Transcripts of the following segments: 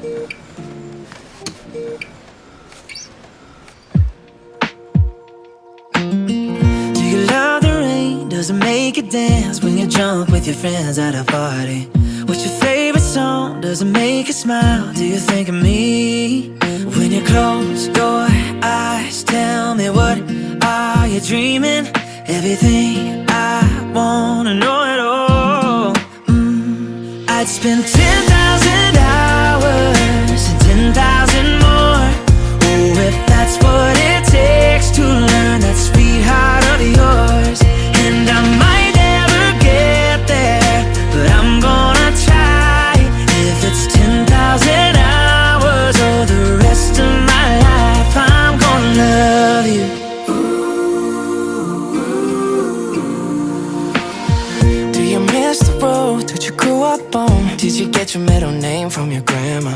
Do you love the rain? Does it make you dance when you're drunk with your friends at a party? What's your favorite song? Does it make you smile? Do you think of me? When you close your eyes, tell me, what are you dreaming? Everything I wanna know it all. I'd spend 10,000 hours and 10,000 more. Oh, if that's what it takes to learn that sweetheart of yours. And I might never get there, but I'm gonna try. If it's 10,000 hours or the rest of my life, I'm gonna love you. Do you miss the road that you grew up on? Did you get your middle name from your grandma?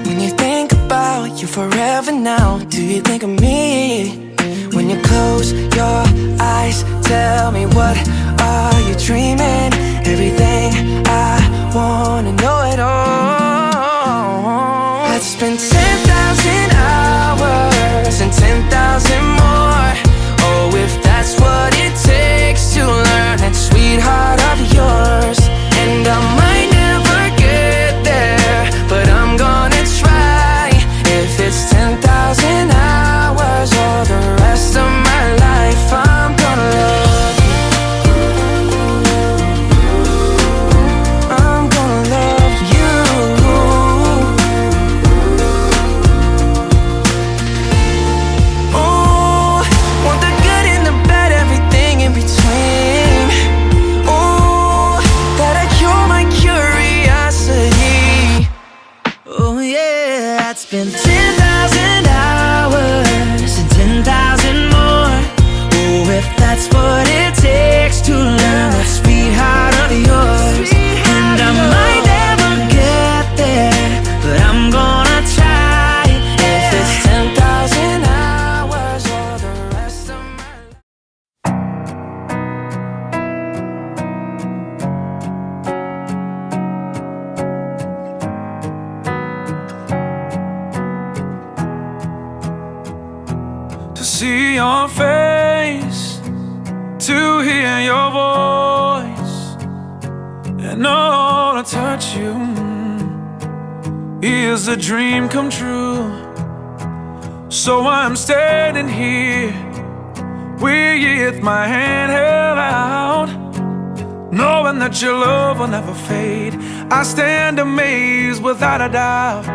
When you think about you forever now, do you think of me? When you close your eyes, tell me, what are you dreaming? Everything I wanna know it all. I'd spend 10,000 hours and 10,000 more. Oh, if that's what it takes to learn that sweetheart of yours. And I might never get there, but I'm gonna try. If it's 10,000 hours or the rest of my life, I'm gonna love you. I'm gonna love you. Oh, want the good and the bad, everything in between. Oh, that'll cure my curiosity. Oh yeah, I'd spend 10,000 hours and 10,000 more. Oh, if that's what it takes to learn that sweetheart of yours. And I might never get there, but I'm gonna try. If it's 10,000 hours or the rest of my life. To see your face, to hear your voice, and all to touch you is a dream come true. So I'm standing here with my hand held out, knowing that your love will never fade. I stand amazed without a doubt.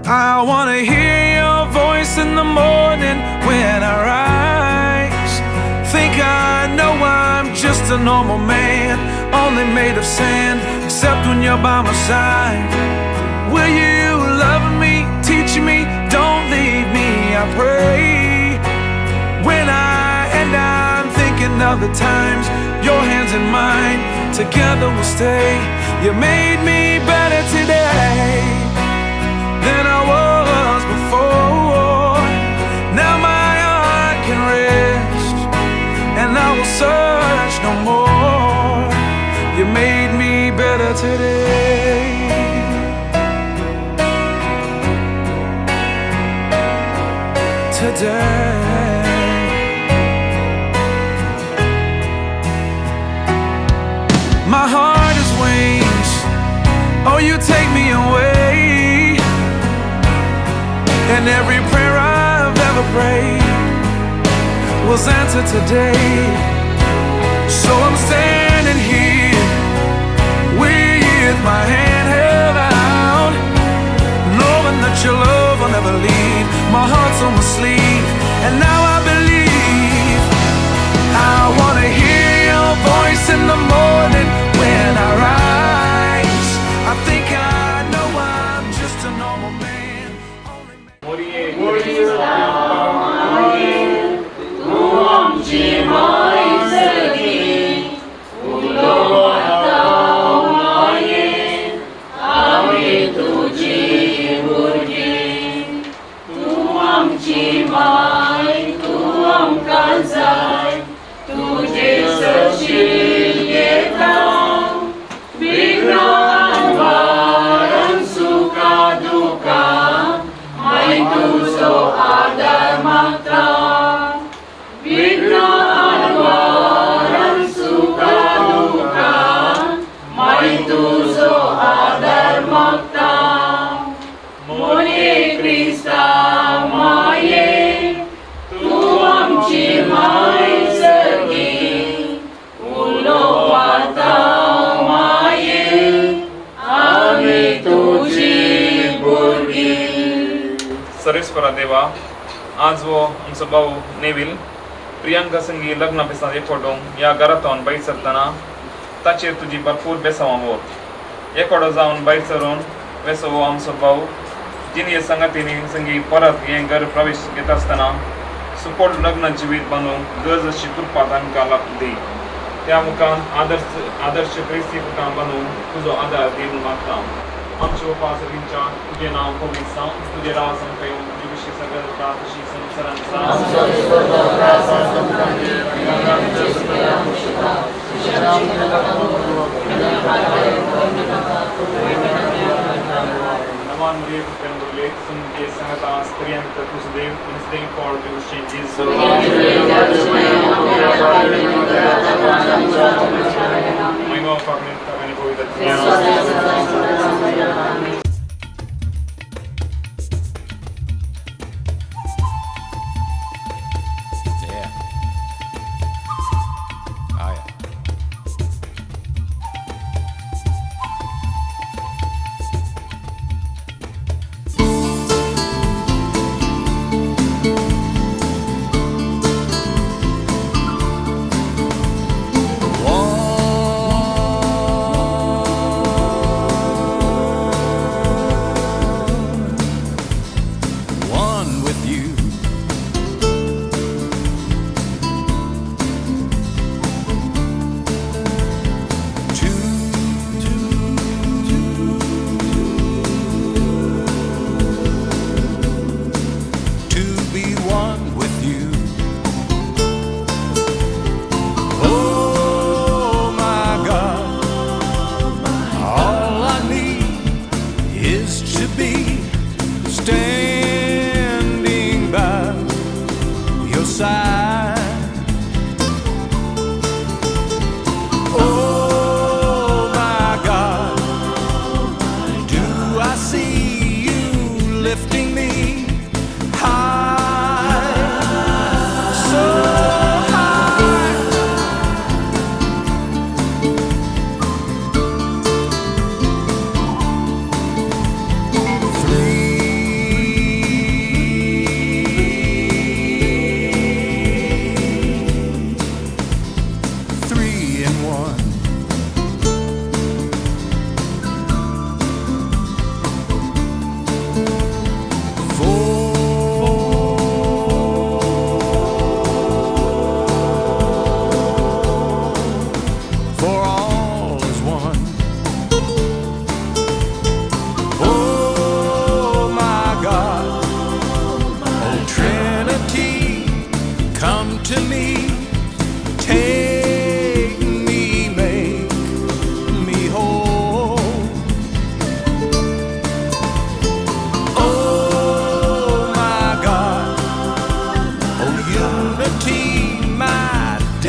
I wanna hear your voice in the morning when I rise. Think I know I'm just a normal man, only made of sand, except when you're by my side. Will you love me, teach me, don't leave me, I pray. When I'm thinking of the times, your hands in mine, together we'll stay. You made me better today than I was before. Now my heart can rest, and I will search no more. You made me better today. Today. My heart is wings, oh, you take me away. And every prayer I've ever prayed was answered today. So I'm standing here with my hand held out, knowing that your love will never leave. My heart's on my sleeve, and now I believe. I wanna hear your voice in the morning when I rise. I think I know I'm just a normal man. Vigra anvaran suka तुझी भुरगी. सर्वेस्परा देवा, आज वो आमचो भाऊ Neville Priyanka संगी लग्न पिसात एकवटो ह्या घरांतून भायर सरतना ताचेर तुजी भरपूर बेसांवां वोत. एकवटो जावन भायर सरून वेसो हो आमचो भाऊ जिनी संगातींनी संगी परत हें घर प्रवेश घेता आसतना सुपोट लग्न जिवीत बांदूंक गरज अशी कृपा तांकां दी. त्या मुखान आदर्श क्रिस्ती पुतां बांदूंक तुजो आदार दी म्हूण मागता. आमचे उपास सगळ्यांच्या तुझे नाव पवित्र जावं, तुझे राव संपयूं, तुझे विशीं सगळं तशी Naman Maria Pendule, Sunday Sanata, Priyanka Tusdev, Wednesday for the changes. My mom for me, Kavani Boy, that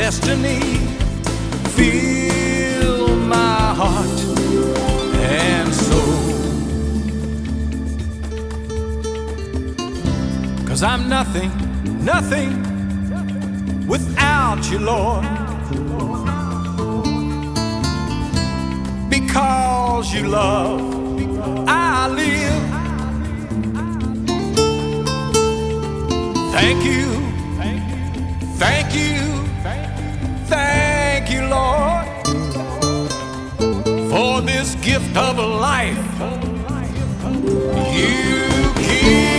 destiny, fill my heart and soul. 'Cause I'm nothing, nothing without you, Lord. Because you love, I live. Thank you, thank you, thank you, Lord, for this gift of life you give.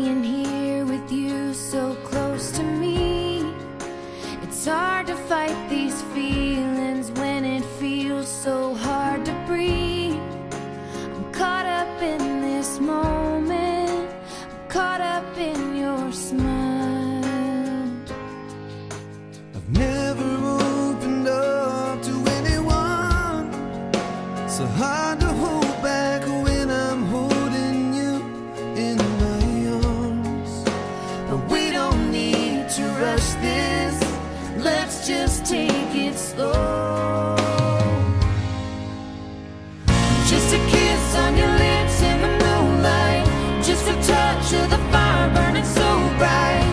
being here with you so close to me. It's hard to fight these feelings when it feels so hard to breathe. I'm caught up in this moment, I'm caught up in your smile. I've never opened up to anyone, so hard to hold back when I'm holding you in my arms. But we don't need to rush this, let's just take it slow. Just a kiss on your lips in the moonlight, just a touch of the fire burning so bright.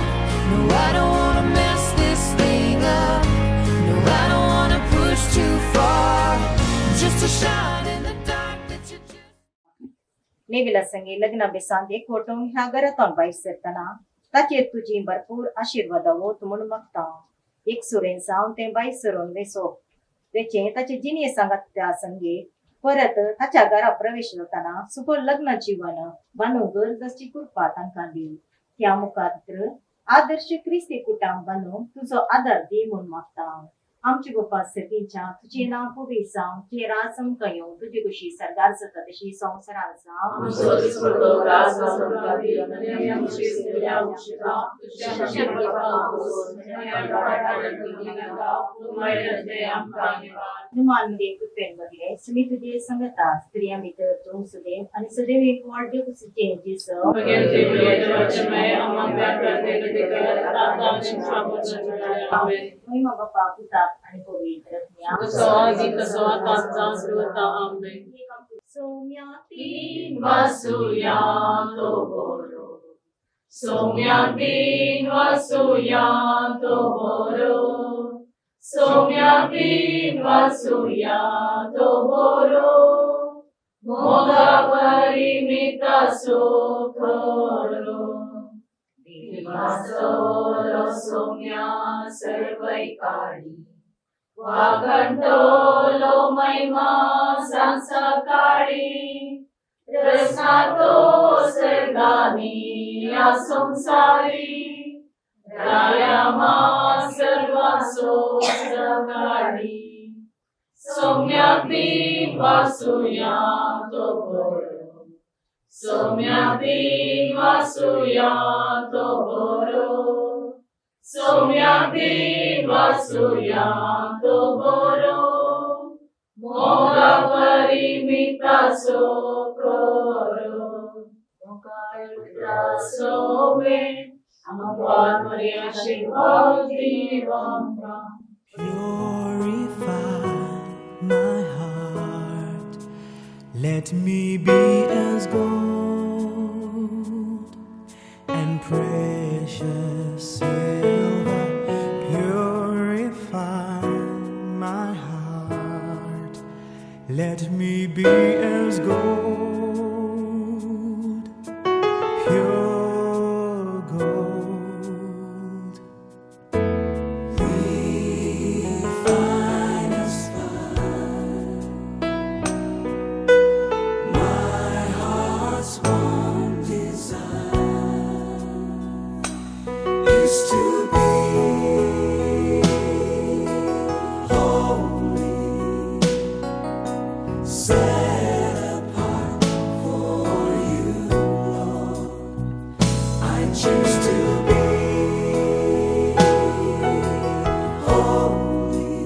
No, I don't wanna mess this thing up, no, I don't wanna push too far. Just a shot in the dark that you just... नेविला संगे लग्न बेसांदे खोटून ह्या घरातून भायर सरतना ताचेर तुजी भरपूर आशीर्वाद वोत म्हूण मागता. एक सुरेन सावन ते भायर सरून वेसो तेचे ताचे जिणे सांगत्या संगे परत ताच्या घरा प्रवेश जाताना सुखो लग्न जीवन बांदूंक गरजेची कृपा तांकां दी. त्या मुखार आदर्श क्रिस्ती कुटुंब बांदूंक तुजो आदार दी म्हूण मागता. आमचे गोपा सगळींच्या तुझे नाव पुरी जावं, तुझे राज येवं, तुझी खुशी सरदार जाता तशी संवसारांत जावं. नुमानमध्ये कृपेन बदले सुमी तुझे संगता स्त्रिया भितर तूं सुदैव आनी सदैव एक व्हड कुशीचे जेसो महिमा बापा पुता आणि पवित्र Somyatin vasuyanto boro, Somyatin vasuyanto boro, Somyatin vasuyanto boro, Moga parimita sokhoro, Divasolo somya sarvaikari, Vakantolo महिमा संसाकारी, रसनातो सर्गानी या संसारी, रायामा सर्वासो सकाळी, सौम्यातीन वासुयांतो बरो, सौम्यातीन वासुयांतो बरो, सौम्यातीन वासुयांतो बरो, मोगा परिमिता सोकरो, मोगा सोमे, amor Maria Shivavdivamra. Purify my heart, let me be as gold and precious silver. Purify my heart, let me be as gold, pure gold. Refine us fine, my heart's one desire is to be holy, set apart for you, Lord. I choose to be holy,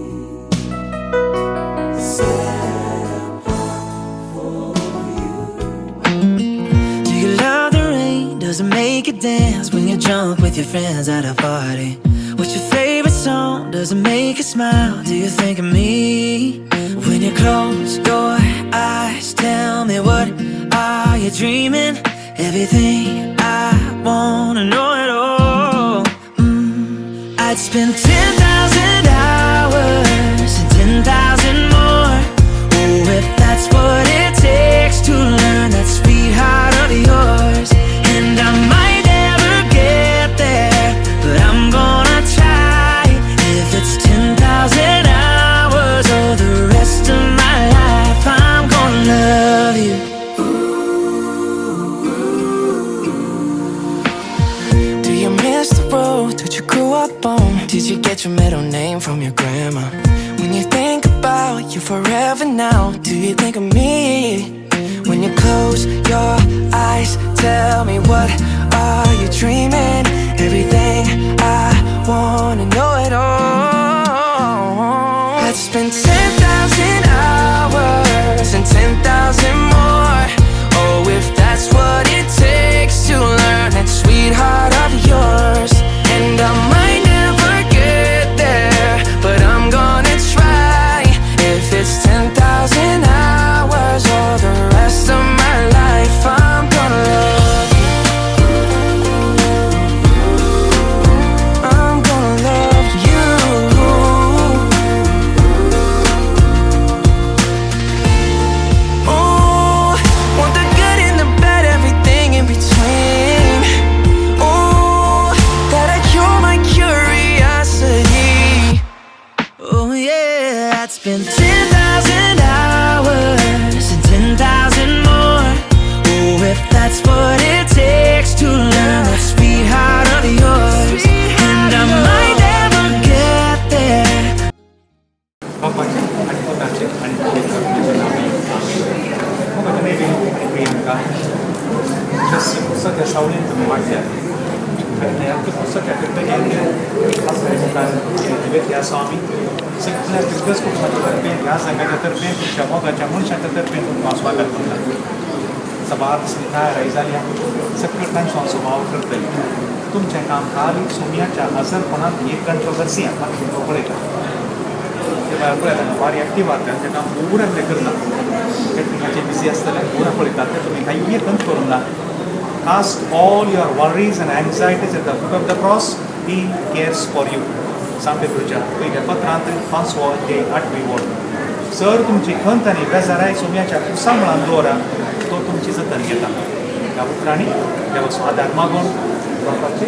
set apart for you. Do you love the rain? Does it make you dance when you're drunk with your friends at a party? What's your favorite song? Does it make you smile? Do you think of me? When you close your eyes, tell me, what are you dreaming? Everything I wanna know it all. I'd spend 10,000 hours and 10,000 more. Oh, if that's what it takes to learn that sweet heart of yours. And I might never get there, but I'm gonna try. If it's 10,000 hours or the rest of my life, I'm gonna love you. you grew up on? Did you get your middle name from your grandma? When you think about you forever now, do you think of me? When you close your eyes, tell me what are you dreaming? Everything I wanna know it all. I'd spend 10,000 hours and 10,000 more. Oh, if that's what it takes to learn that sweetheart of yours. And I might never get there, but I'm gonna try. If it's 10,000 hours or the rest of my life, I'm gonna love you. I'm gonna love you. Oh, want the good and the bad, everything in between. Oh, gotta cure my curiosity. Oh yeah, I'd spend 10,000 hours and 10,000 more. Oh, if that's what it takes to learn that sweetheart of yours. And I might never get there. बापाचे आणि पोताचे आणि पवित्रात्म्याचे नावे आमेन. मग Neville आणि प्रियांका जसं पुस्तक सावळीन तुम्ही वाटल्या आणि आमच्या पुस्तकात खास मुखार दिवेत ह्या स्वामी सगळ्या दिग्गज कुटुंबाच्या तर्फे ह्या संघाच्या तर्फे तुमच्या मोगाच्या मनशाच्या तर्फे तुमकां स्वागत करता. सबार स्मिताय रायजाल्या सगळ्यांचो स्वभाव करतली. तुमचें काम खाली सोम्याच्या हजरपणांत एक कंट्रोवर्सी आतां तुमकां पळयता. ते भायर पळयता वारी एक्टीव आसता तें काम उगडांतलें करता. कॅटरिंगाचें बिजी आसतलें उगडां पळयतात तें तुमी कांय एकच करूंक ना. Cast all your worries and anxieties at the foot of the cross. He cares for you. सांग पेद्रोच्या पयल्या पत्रांत 5 अध्याय 8वी वड. सर तुमची खंत आनी बेजाराय सोम्याच्या कुसा मळान दवरा, तो तुमची जतन घेता. ह्या उतरांनी देवाचो आदार मागून बापाचे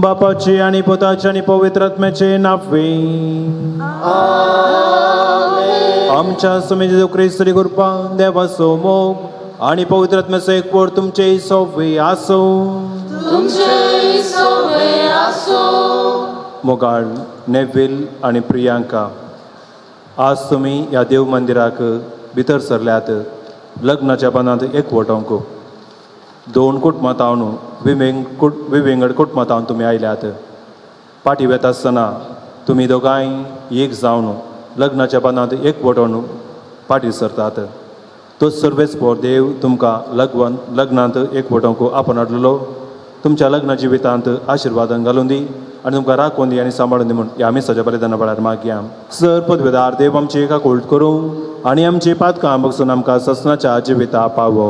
बापाचे आणि पोताचे आणि पवित्र आत्म्याचे नावे आमच्या स्वामी जेजू ख्रिस्त कृपा देवाचो मोग आणि पवित्र आत्म्याचो एकवट तुमचे सव्वे आसो. मोगाळ नेव्हिल आणि प्रियांका, आज तुम्ही ह्या देव मंदिराक भितर सरल्यात लग्नाच्या बंदांत एकवटांक. 2 कुटुंबां तावन विवेंगड कुटुंबां तावन तुमी आयल्यात. पाटी वेता आसतना तुमी दोगांय एक जावन लग्नाच्या बंदांत एकवटून पाटी सरतात. तो सर्वेस्पर देव तुमकां लग्नांत एकवटूंक आपण हाडलेलो. तुमच्या लग्ना जिवितांत आशिर्वादान घालून दी आणि तुमकां राखून दी आनी सांबाळून दी म्हणून आमी सजा बलिदाना बळार मागया. सर पदवेदार देव आमची एका कोल्ट करूं आनी आमची पातकां बगसून आमकां ससनाच्या जिविता पावो.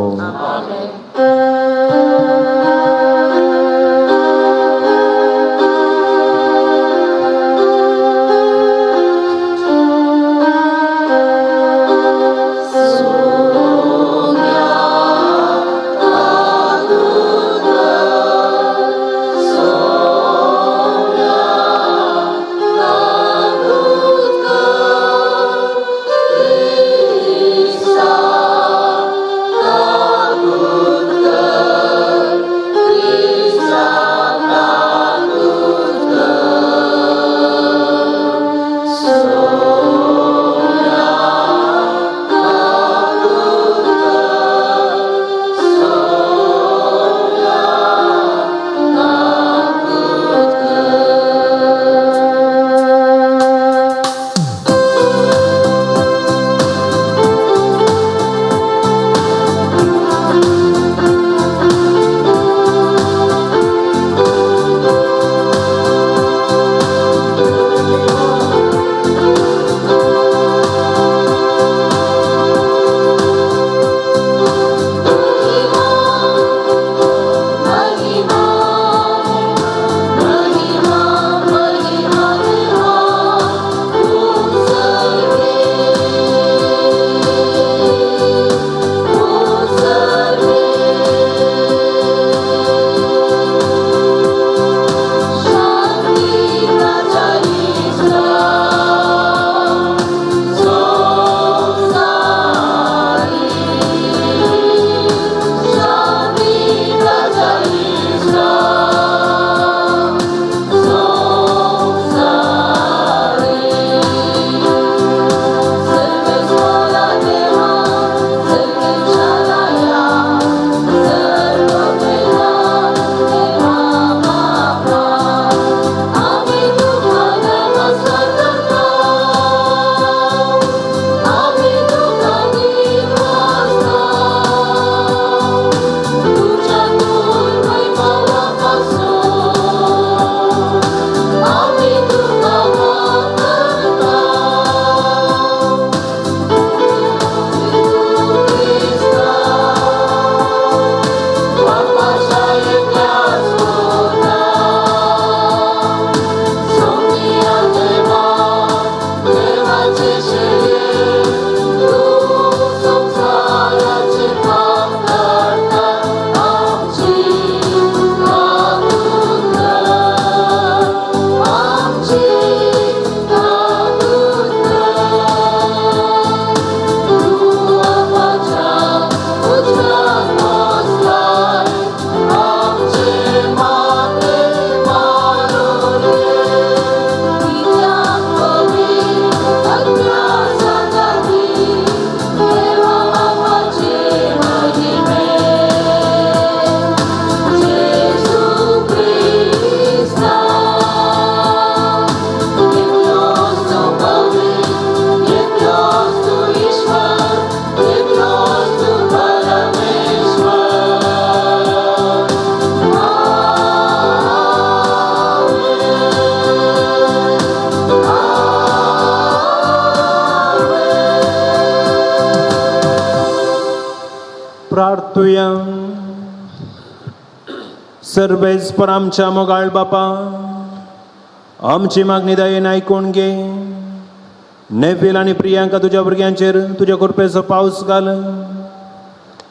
प्रार्थुया. सर्वेस्पर आमच्या मोगाळ बापा, आमची मागणी दयेन आयकून घे. नेविल आणि प्रियांका तुझ्या भुरग्यांचेर तुझ्या कृपेचो पावस घाल.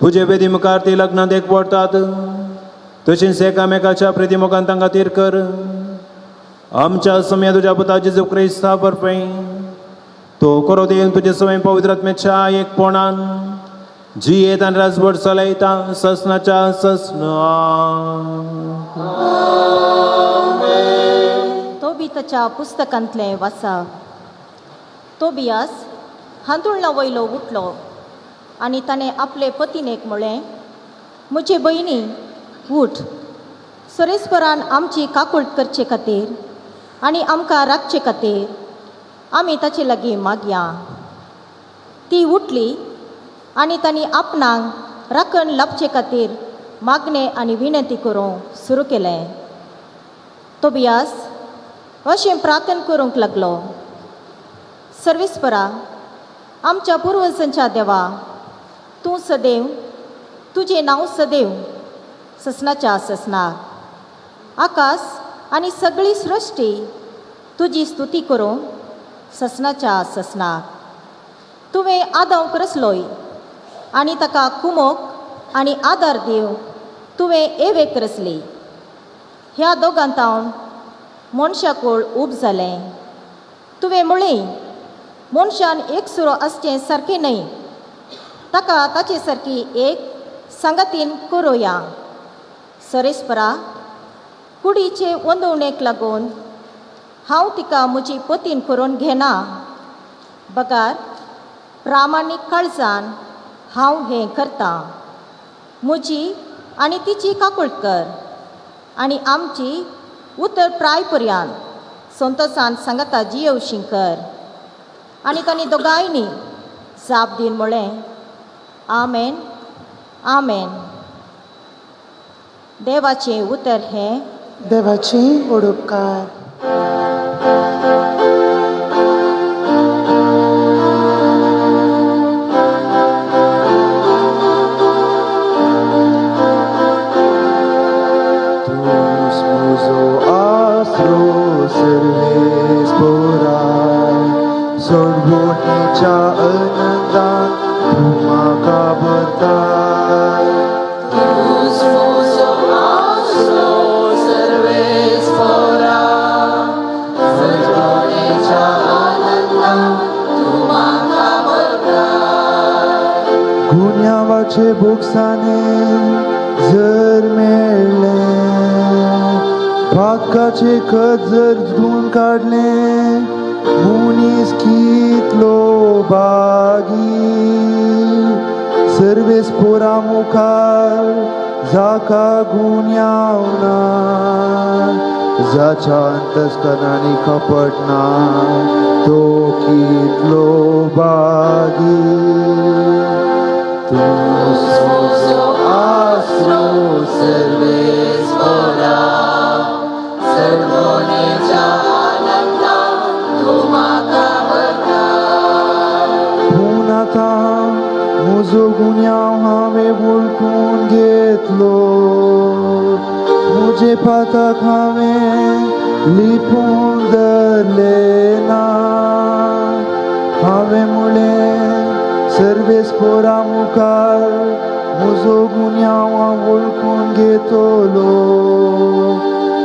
तुझे वेदी मुखार ती लग्नात एकवटात, तशीच एकामेकाच्या प्रितीमुखान तांकां तीर कर. आमच्या समय तुझ्या पुता जेजू क्रिस्ता बरपै तो करो देन तुझे समय पवित्र आत्म्याच्या एकपणान जियेत आनी राजभर चलयता ससनाच्या ससना. तोबिताच्या पुस्तकांतले वाचा. तोबियास हांतुळना वयलो उठलो आनी ताणें आपले पत्नीक म्हळें, म्हजे भयणी उठ, सरेस्परान आमची काकूळट करचे खातीर आनी आमकां राखचे खातीर आमी ताचे लागीं मागया. ती उठली आनी तांणी आपणाक राखण लाभचे खातीर मागणें आनी विनंती करूंक सुरू केलें. तोबियास अशें प्रार्थना करूंक लागलो, सर्वेस्परा, आमच्या पुर्वजांच्या देवा, तूं सदैव, तुजें नांव सदैव ससनाच्या ससनाक. आकाश आनी सगळी सृश्टी तुजी स्तुती करूं ससनाच्या ससनाक. तुवें आदांक रचलोय आनी ताका कुमोक आनी आदार दिव तुवें एवेक रचली. ह्या दोगांतावन मनशाकूळ उब जालें. तुवें म्हळें, मनशान एक सुरो आसचें सारकें न्हय, ताका ताचे सारकी एक सांगातीन करुया. सरेस्परा, कुडीचे वंदवणेक लागून हांव तिका म्हजी पतीन करून घेना. बगार प्रामाणीक काळजान हांव हें करतां. म्हजी आनी तिची काकूळट कर आनी आमची उतर प्राय पर्यंत संतोशान सांगाता जियेवशी कर. आनी तांणी दोगांयनी जाप दिन म्हळें, आमेन, आमेन. देवाचें उतर हें. देवाची ओडुपकार. सोडवणीच्या आनंदात तूं म्हाका भरताय. गुन्यांवाचे बोगसाने जर मेळ्ळे, पातकाचे खत जर धुवन काडले, मुनीस कितलो बागी. सर्वेस्पोरा मुखार जाका गुन्यांवना, जाच्या अंतस्करणांनी कपट ना, तो कितलो बागी. तुजो आसरो सर्वेस्पोरा, सर्वोनेच्या म्हजो गुन्यांव हांवें वळखून घेतलो, म्हजे पातक हांवें लिपून धरले ना. हांवें म्हळें सर्वेस्पोरा मुखार म्हजो गुन्यांव हांव वळखून घेतलो,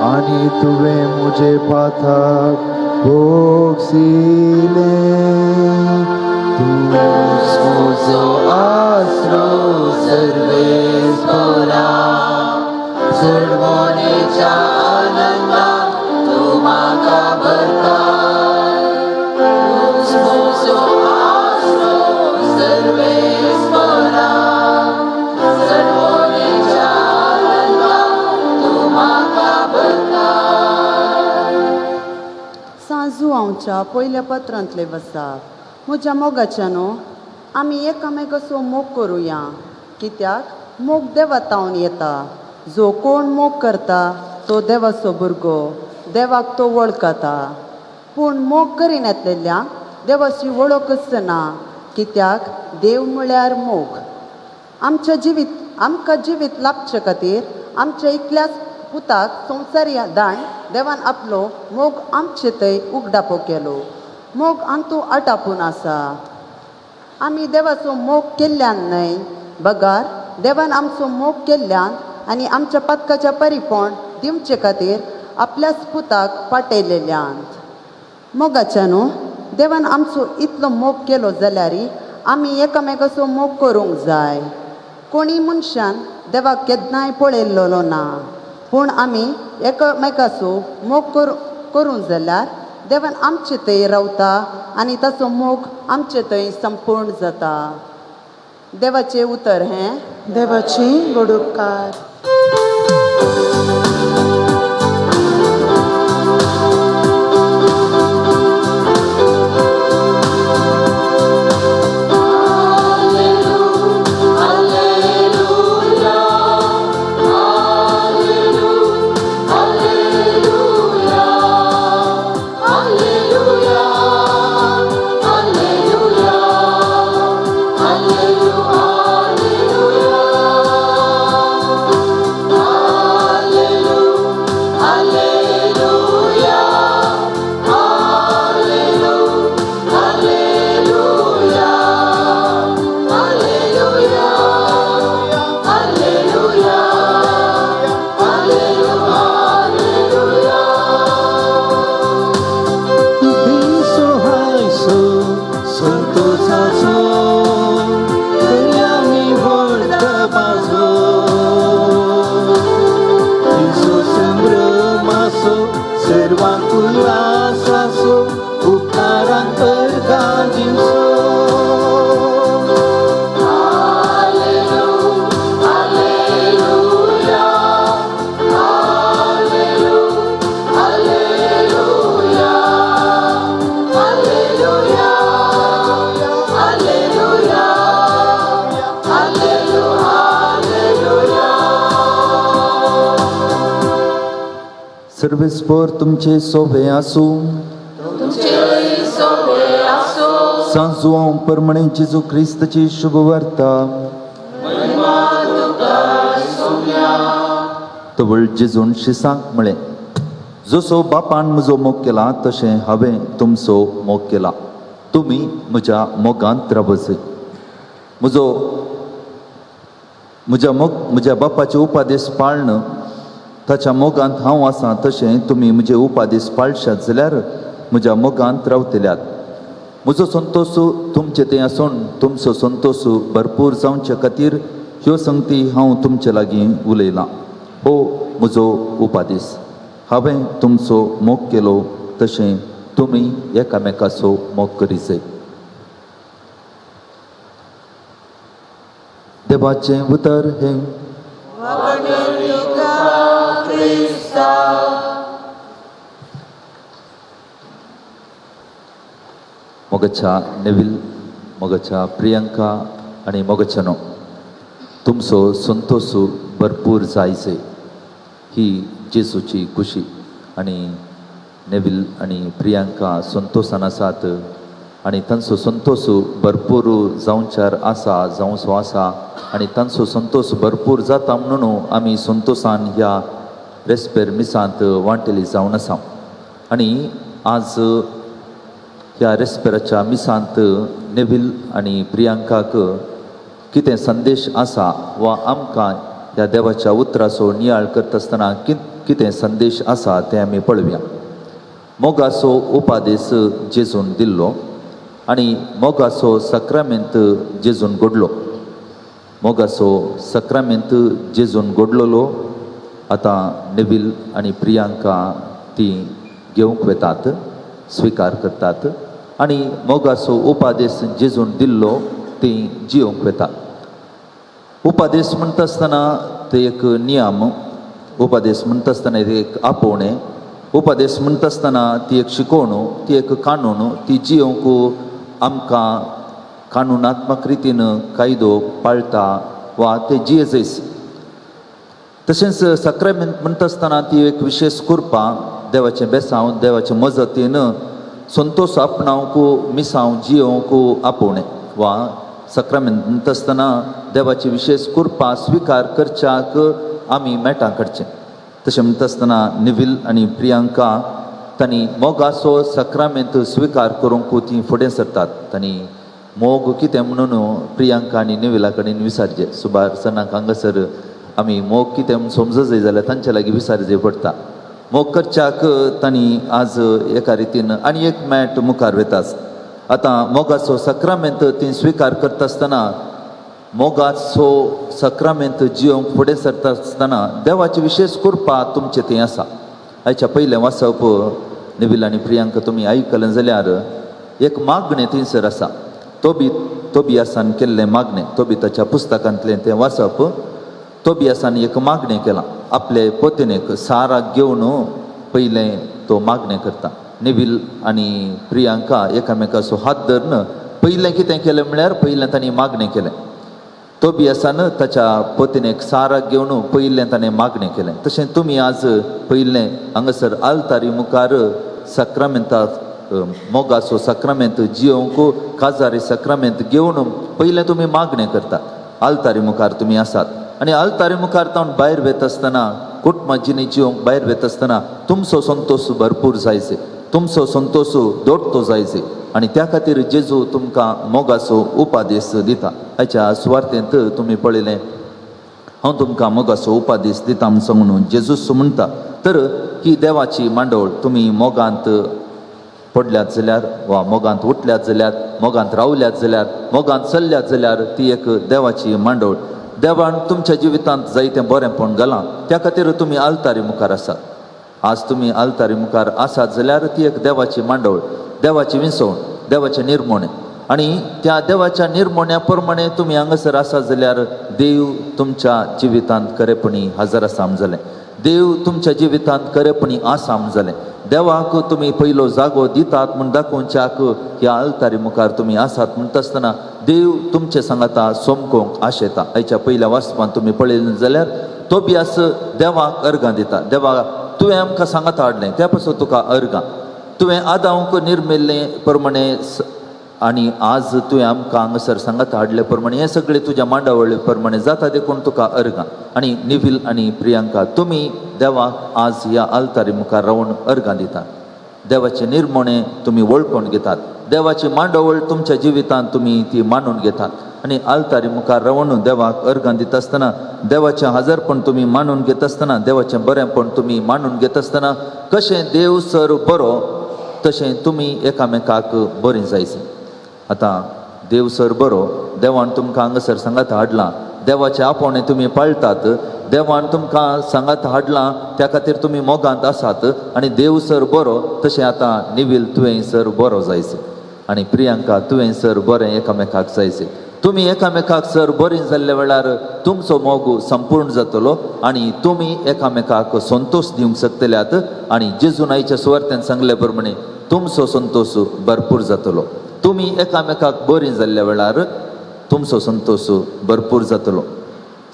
आनी तुवें म्हजे पातक बोगसिलें. तुजो आसरो सर्वेस्पोरा, सोडवणेच्या आनंदात तूं म्हाका भरताय. तुजो आसरो सर्वेस्पोरा, सोडवणेच्या आनंदात तूं म्हाका भरताय. सांजू हांवच्या पयल्या पत्रांतले वसाप. म्हज्या मोगाच्यानो, आमी एकामेकाचो मोग करुया, कित्याक मोग देवातावन येता. जो कोण मोग करता तो देवाचो भुरगो, देवाक तो वळखता. पूण मोग करीन येतलेल्यांक देवाची वळखच ना, कित्याक देव म्हळ्यार मोग. आमकां जिवीत लागचे खातीर आमच्या इतल्याच पुताक संवसारी दान देवान आपलो मोग आमचे थंय उगडापो केलो. मोग आंतू आटापून आसा. आमी देवाचो मोग केल्ल्यान न्हय, बगार देवान आमचो मोग केल्ल्यान आनी आमच्या पातकाच्या परिपण दिवचे खातीर आपल्याच पुताक पाटयलेल्यान. मोगाच्या न्हू, देवान आमचो इतलो मोग केलो जाल्यार आमी एकामेकाचो मोग करूंक जाय. कोणी मनशान देवाक केन्नाय पळयल्लो ना, पूण आमी एकामेकाचो मोग करूं जाल्यार देवान आमचे थंय रावता आनी ताचो मोग आमचे थंय संपूर्ण जाता. देवाचें उतर हें. देवाची गोड उपकार. सर्वेस्पर तुमचे सोबे आसूं. सांजुआं परमणे जेजू क्रिस्ताची शुभ वार्ता. तवळ जेजून शिसांक म्हळें, जसो बापान म्हजो मोग केला तशें हांवें तुमचो मोग केला. तुमी म्हज्या मोगांत रावच. म्हज्या बापाचे उपादेश पाळन ताच्या मोगांत हांव आसां तशें तुमी म्हजे उपादेश पाळशात जाल्यार म्हज्या मोगांत रावतल्यात. म्हजो संतोश तुमचे थंय आसून तुमचो संतोश भरपूर जावचे खातीर ह्यो संगती हांव तुमचे लागीं उलयलां. हो म्हजो उपादेश. हांवें तुमचो मोग केलो तशें तुमी एकामेकाचो मोग करीत. देवाचें उतर हें. मोगाच्या नेविल, मोगाच्या प्रियंका आनी मोगाच्यानो, तुमचो संतोष भरपूर जायचे ही जेजूची खुशी. आनी नेविल आनी प्रियंका संतोशान आसात आनी तांचो संतोष भरपूर जावच्यार आसा, जावचो आसा आनी तांचो संतोष भरपूर जाता म्हणून आमी संतोशान ह्या वेस्पेर मिसांत वांटेली जावन आसा. आनी आज ह्या रेस्पेराच्या मिसांत नेविल आनी प्रियंकाक कितें संदेश आसा वा आमकां ह्या देवाच्या उतराचो नियाळ करता आसतना कितें संदेश आसा तें आमी पळोवया. मोगाचो उपादेश जेजून दिल्लो आनी मोगाचो सक्रामेंत जेजून घडलो. मोगाचो सक्रामेंत जेजून घडलोलो आतां नेविल आनी प्रियंका ती घेवंक वेतात, स्विकार करतात आनी मोगाचो उपादेश जेजून दिल्लो ती जियोंक वेतात. उपादेश म्हणटा आसतना ते एक नियम, उपादेश म्हणटा आसतना एक आपोवणें, उपादेश म्हणटा आसतना ती एक शिकोवण, ती एक कानून, ती जियोंक आमकां कानुनात्मक रितीन कायदो पाळटा वा ते जियेजैस. तशेंच सक्रामेंत म्हणटा आसतना ती एक विशेष कृपा, देवाचें बेसांव, देवाचे मजतीन संतोश आपणावंक मिसांव जियोंक आपोवणें वा सक्रामेंत आसतना देवाची विशेष कृपा स्विकार करच्याक आमी मेटां काडचें. तशें म्हणटा आसतना निविल आनी प्रियांका तांणी मोगाचो सक्रामेंत स्विकार करूंक ती फुडें सरतात. तांणी मोग कितें म्हणून प्रियांका आनी निविला कडेन विचारचें. सुभार सणाक हांगासर आमी मोग कितें म्हूण समजूं जाय जाल्यार तांचे लागीं विचारचें पडटा. मोग करच्याक तांणी आज एका रितीन आनी एक मॅट मुखार वेतात. आतां मोगाचो सक्रामेंत ती स्विकार करता आसतना मोगाचो सक्रामेंत जियोंक फुडें सरता आसतना देवाची विशेष कृपा तुमचे थंय आसा. आयच्या पयलें वाचप निविल आनी प्रियांका तुमी आयकलें जाल्यार एक मागणें थंयसर आसा. तोबियासान केल्लें मागणें. तोबिताच्या पुस्तकांतलें तें वाचप. तोबियासान एक मागणें केलां. आपले पत्नीक साराक घेवन पयलें तो मागणें करता. निविल आनी प्रियांका एकामेकाचो हात धरून पयलें कितें केलें म्हळ्यार पयलें तांणी मागणें केलें. तोबियासान ताच्या पत्नीक साराक घेवन पयलें ताणें मागणें केलें. तशें तुमी आज पयलें हांगासर आल्तारी मुखार सक्रामेंताक मोगाचो सक्रामेंत जियोंक काजारी सक्रामेंत घेवन पयलें तुमी मागणें करतात. आल्तारी मुखार तुमी आसात आनी आल्तारी मुखार तावन भायर वता आसतना कुटुंबाची जियोंक भायर वता आसतना तुमचो संतोश भरपूर जायचे, तुमचो संतोश दोडतो जायचे आनी त्या खातीर जेजू तुमकां मोगाचो उपादेश दिता. आयच्या सुवार्थेंत तुमी पळयलें हांव तुमकां मोगाचो उपादेश दिता म्हूण सांगून जेजूस म्हणटा. तर ही देवाची मांडोळ तुमी मोगांत पडल्यात जाल्यार वा मोगांत उठल्यात जाल्यार मोगांत रावल्यात जाल्यार मोगांत चल्ल्यात जाल्यार ती एक देवाची मांडोळ. देवान तुमच्या जिवितांत जायतें बरेंपण घालां त्या खातीर तुमी आल्तारी मुखार आसात. आज तुमी आल्तारी मुखार आसात जाल्यार ती एक देवाची मांडोळ, देवाची विसवण, देवाचें निर्मोणें आनी त्या देवाच्या निर्मोण्या प्रमाणे तुमी हांगासर आसात जाल्यार देव तुमच्या जिवितांत खरेपणी हजर आसा म्हूण जालें. देव तुमच्या जिवितांत खरेपणी आसा म्हूण जालें. देवाक तुमी पयलो जागो दितात म्हूण दाखोवच्याक ह्या आल्तारी मुखार तुमी आसात म्हणटा आसतना देव तुमचे सांगाता सोमकोंक आशेता. आयच्या पयल्या वाचपान तुमी पळयलें जाल्यार तोबियास देवाक अर्गां दिता. देवा तुवें आमकां सांगाता हाडलें त्या पासून तुका अर्गां. तुवें आदांक निर्मिल्लें प्रमाणे आनी आज तुवें आमकां हांगासर सांगाता हाडले प्रमाणे हें सगळें तुज्या मांडावळी प्रमाणे जाता देखून तुका अर्गां. आनी निविल आनी प्रियांका तुमी देवाक आज ह्या आल्तारी मुखार रावन अर्गां दितात. देवाचें निर्मोणें तुमी वळखून घेतात. देवाची मांडवळ तुमच्या जिवितांत तुमी ती मानून घेतात आनी आल्तारी मुखार रावन देवाक अर्गां दिता आसतना देवाचें हजरपण तुमी मानून घेत आसतना देवाचें बरेंपण तुमी मानून घेत आसतना कशें देव सर बरो तशें तुमी एकामेकाक बरीं जायचीं. आतां देव सर बरो देवान तुमकां हांगासर सांगात हाडलां. देवाचें आपोवणें तुमी पाळटात. देवान तुमकां सांगात हाडलां त्या खातीर तुमी मोगांत आसात आनी देव सर बरो तशें आतां निविल तुवें सर बरो जायचें आनी प्रियांका तुवें सर बरें एकामेकाक जायचें. तुमी एकामेकाक सर बरीं जाल्ल्या वेळार तुमचो मोग संपूर्ण जातलो आनी तुमी एकामेकाक संतोश दिवंक शकतल्यात आनी जेजून आयच्या सुवार्थेन सांगले प्रमाणे तुमचो संतोश भरपूर जातलो. तुमी एकामेकाक बरीं जाल्ल्या वेळार तुमचो संतोश भरपूर जातलो.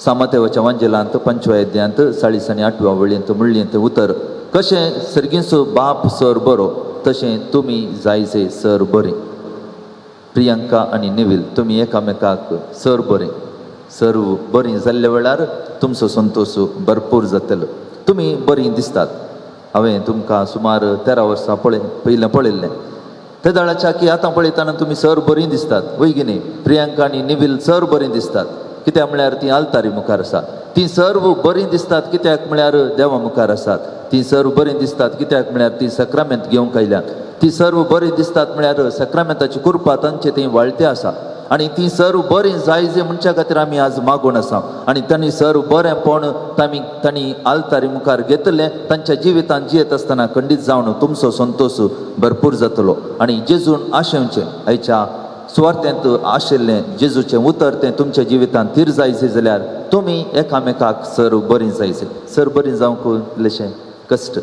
सामातेवाच्या वांजेलांत 5व्या अध्यायांत 40 आनी 8व्या वळींत म्हणलें तें उतर कशें सर्गीचो बाप सर बरो तशें तुमी जायचे सर बरीं. प्रियांका आनी निविल तुमी एकामेकाक सर बरीं जाल्ल्या वेळार तुमचो संतोश भरपूर जातलो. तुमी बरीं दिसतात. हांवें तुमकां सुमार 13 वर्सां पयलें पळयल्लें. त्या दाळाच्या की आतां पळयतना तुमी सर बरीं दिसतात. वय गी न्ही प्रियांका आनी निविल सर बरीं दिसतात. कित्याक म्हळ्यार ती आल्तारी मुखार आसात. ती सर्व बरीं दिसतात कित्याक म्हळ्यार देवा मुखार आसात. ती सर्व बरीं दिसतात कित्याक म्हळ्यार ती सक्रामेंत घेवंक आयल्यात. ती सर्व बरीं दिसतात म्हळ्यार सक्रामेंताची कृपा तांचे थंय वाळटे आसा आनी ती सर्व बरीं जायजे म्हणच्या खातीर आमी आज मागून आसा आनी तांणी सर्व बरेंपण तांणी आल्तारी मुखार घेतलें. तांच्या जिवितांत जियेत आसतना खंडीत जावन तुमचो संतोश भरपूर जातलो आनी जेजून आशेवचें आयच्या सुवार्थेंत आशिल्लें जेजूचें उतर तें तुमच्या जिवितांत तीर जायचें जाल्यार तुमी एकामेकाक सर बरीं जायचें. सर बरीं जावंक इल्लेशें कश्ट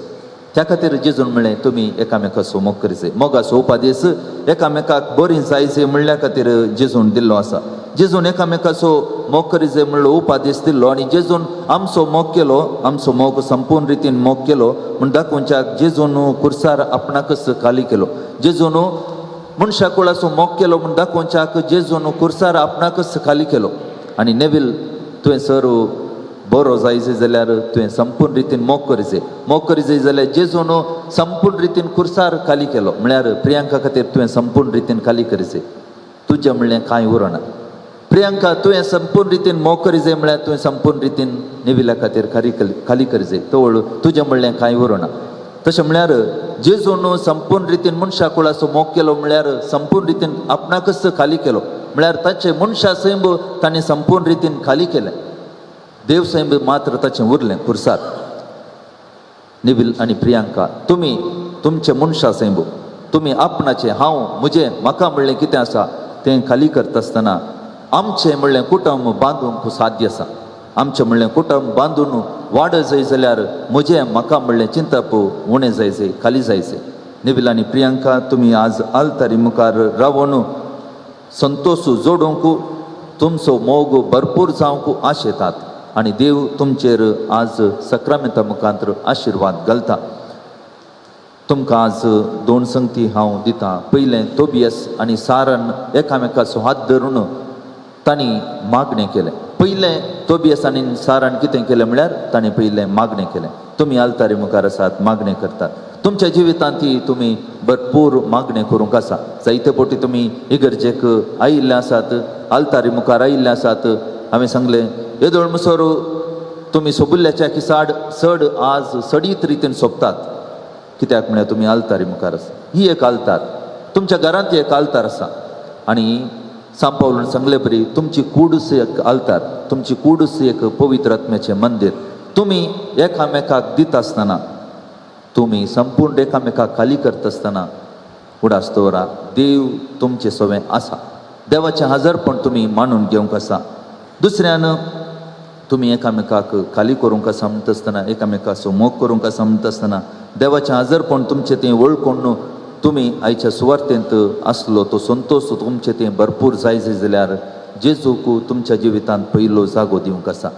त्या खातीर जेजून म्हणलें तुमी एकामेकाचो मोग करचें. मोगाचो उपादेश एकामेकाक बरीं जायचें म्हणल्या खातीर जेजून दिल्लो आसा. जेजून एकामेकाचो मोग करीचे म्हणलो उपादेश दिल्लो आनी जेजून आमचो मोग केलो. आमचो मोग संपूर्ण रितीन मोग केलो म्हूण दाखोवच्याक जेजून कुर्सार आपणाकच खाली केलो. जेजून मनशा कुळाचो मोग केलो म्हूण दाखोवच्याक जेजून कुर्सार आपणाकच खाली केलो. आनी नेविल तुवें सर बरो जायचे जाल्यार तुवें संपूर्ण रितीन मोग करीचे. मोग करीचे जाल्यार जेजून संपूर्ण रितीन कुर्सार खाली केलो. म्हळ्यार प्रियांका खातीर तुवें संपूर्ण रितीन खाली करीचे. तुजें म्हणलें कांय उरना. प्रियांका तुवें संपूर्ण रितीन मोग करीचे म्हळ्यार तुवें संपूर्ण रितीन नेविला खातीर खाली करीचे. तवळ तुजें म्हणलें कांय उरना. तशें म्हळ्यार जेजून संपूर्ण रितीन मनशा कुळाचो मोग केलो म्हळ्यार संपूर्ण रितीन आपणाकच खाली केलो. म्हळ्यार ताचे मनशा सैम ताणें संपूर्ण रितीन खाली केलें. देव सैम मात्र ताचें उरलें कुर्सार. नेविल आनी प्रियांका तुमी तुमचे मनशा सैम तुमी आपणाचें हांव म्हजें म्हाका म्हणलें कितें आसा तें खाली करता आसतना आमचें म्हणलें कुटुंब बांदूंक साध्य आसा. आमचें म्हणलें कुटुंब बांदून वाड जाय जाल्यार म्हजें म्हाका म्हणलें चिंतप उणें जायचें खाली जायचें. नेविल आनी प्रियांका तुमी आज आल्तारी मुखार रावून संतोश जोडूंक तुमचो मोग भरपूर जावंक आशेतात. आनी देव तुमचेर आज सक्रामेंता मुखांतर आशिर्वाद घालता. तुमकां आज 2 संगती हांव दितां. पयलें तोबियस आनी सारान एकामेकाचो हात धरून तांणी मागणें केलें. पयलें तोबियस आनी सारान कितें केलें म्हळ्यार ताणें पयलें मागणें केलें. तुमी आल्तारी मुखार आसात मागणें करतात. तुमच्या जिवितांत तुमी भरपूर मागणें करूंक आसा. जायते फावटी तुमी इगर्जेक आयिल्ले आसात, आल्तारी मुखार आयिल्ले आसात. हांवें सांगलें येदोळ मुसोर तुमी सोबुल्ल्याच्या किसाड चड आज सडीत रितीन सोंपतात. कित्याक म्हळ्यार तुमी आल्तारी मुखार आसा. ही एक आल्तार. तुमच्या घरांत एक आल्तार आसा. आनी सांपावलून सांगले बरी तुमची कूडस एक आल्तार. तुमची कूडस एक पवित्र आत्म्याचें मंदीर. तुमी एकामेकाक दिता आसतना तुमी संपूर्ण एकामेकाक खाली करता आसतना उडास दवरा देव तुमचें सवें आसा. देवाचें हजरपण तुमी मानून घेवंक आसा. दुसऱ्यान तुमी एकामेकाक खाली करूंक आसा म्हणटा आसतना एकामेकाचो मोग करूंक आसा म्हणटा आसतना देवाचें हजरपण तुमचें तें वळखून तुमी आयच्या सुवार्थेंत आसलो तो संतोश तुमचें तें भरपूर जाय जाल्यार जेजूक तुमच्या जिवितांत पयलो जागो दिवंक आसा.